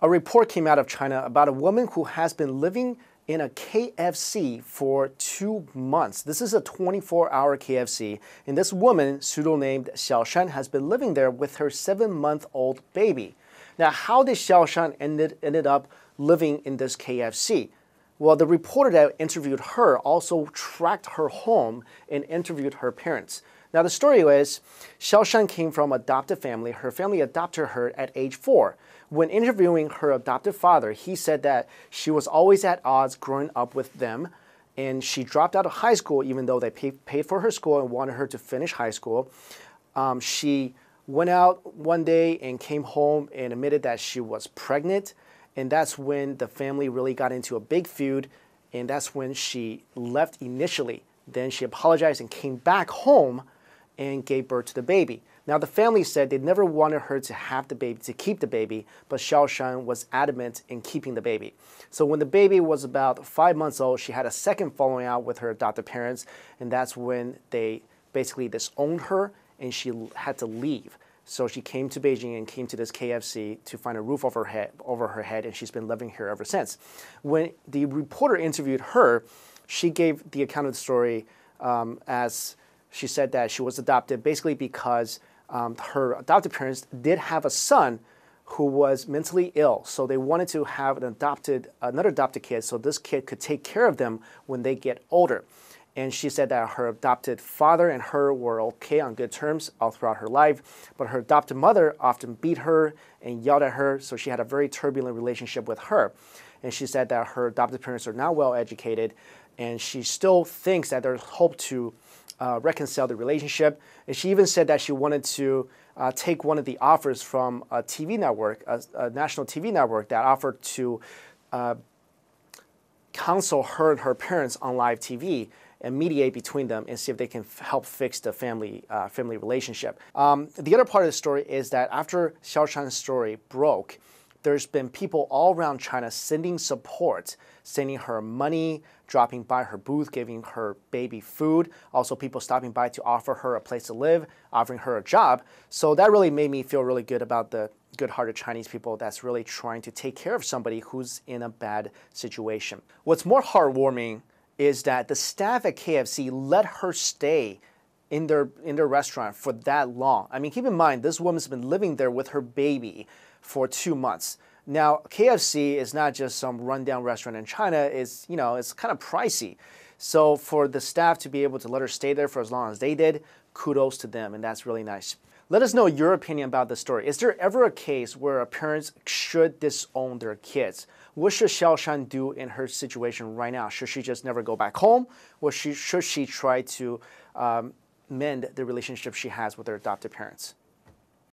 A report came out of China about a woman who has been living in a KFC for 2 months. This is a 24-hour KFC, and this woman, pseudo-named Xiaoshan, has been living there with her 7-month-old baby. Now, how did Xiaoshan ended up living in this KFC? Well, the reporter that interviewed her also tracked her home and interviewed her parents. Now, the story is, Xiaoshan came from an adoptive family. Her family adopted her at age 4. When interviewing her adoptive father, he said that she was always at odds growing up with them, and she dropped out of high school even though they paid for her school and wanted her to finish high school. She went out one day and came home and admitted that she was pregnant, and that's when the family really got into a big feud, and that's when she left initially. Then she apologized and came back home and gave birth to the baby. Now, the family said they never wanted her to have the baby, to keep the baby, but Xiaoshan was adamant in keeping the baby. So when the baby was about 5 months old, she had a second falling out with her adoptive parents, and that's when they basically disowned her and she had to leave. So she came to Beijing and came to this KFC to find a roof over her head, and she's been living here ever since. When the reporter interviewed her, she gave the account of the story as she said that she was adopted basically because her adopted parents did have a son who was mentally ill. So they wanted to have another adopted kid so this kid could take care of them when they get older. And she said that her adopted father and her were okay on good terms all throughout her life, but her adopted mother often beat her and yelled at her, so she had a very turbulent relationship with her. And she said that her adopted parents are now well educated, and she still thinks that there's hope to reconcile the relationship. And she even said that she wanted to take one of the offers from a TV network, a national TV network that offered to counsel her and her parents on live TV and mediate between them and see if they can help fix the family relationship. The other part of the story is that after Xiaoshan's story broke, there's been people all around China sending support, sending her money, dropping by her booth, giving her baby food. Also, people stopping by to offer her a place to live, offering her a job. So that really made me feel really good about the good-hearted Chinese people that's really trying to take care of somebody who's in a bad situation. What's more heartwarming is that the staff at KFC let her stay in their restaurant for that long. I mean, keep in mind, this woman's been living there with her baby for 2 months. Now, KFC is not just some rundown restaurant in China. It's kind of pricey. So for the staff to be able to let her stay there for as long as they did, kudos to them, and that's really nice. Let us know your opinion about this story. Is there ever a case where parents should disown their kids? What should Xiaoshan do in her situation right now? Should she just never go back home? Or should she try to mend the relationship she has with her adopted parents?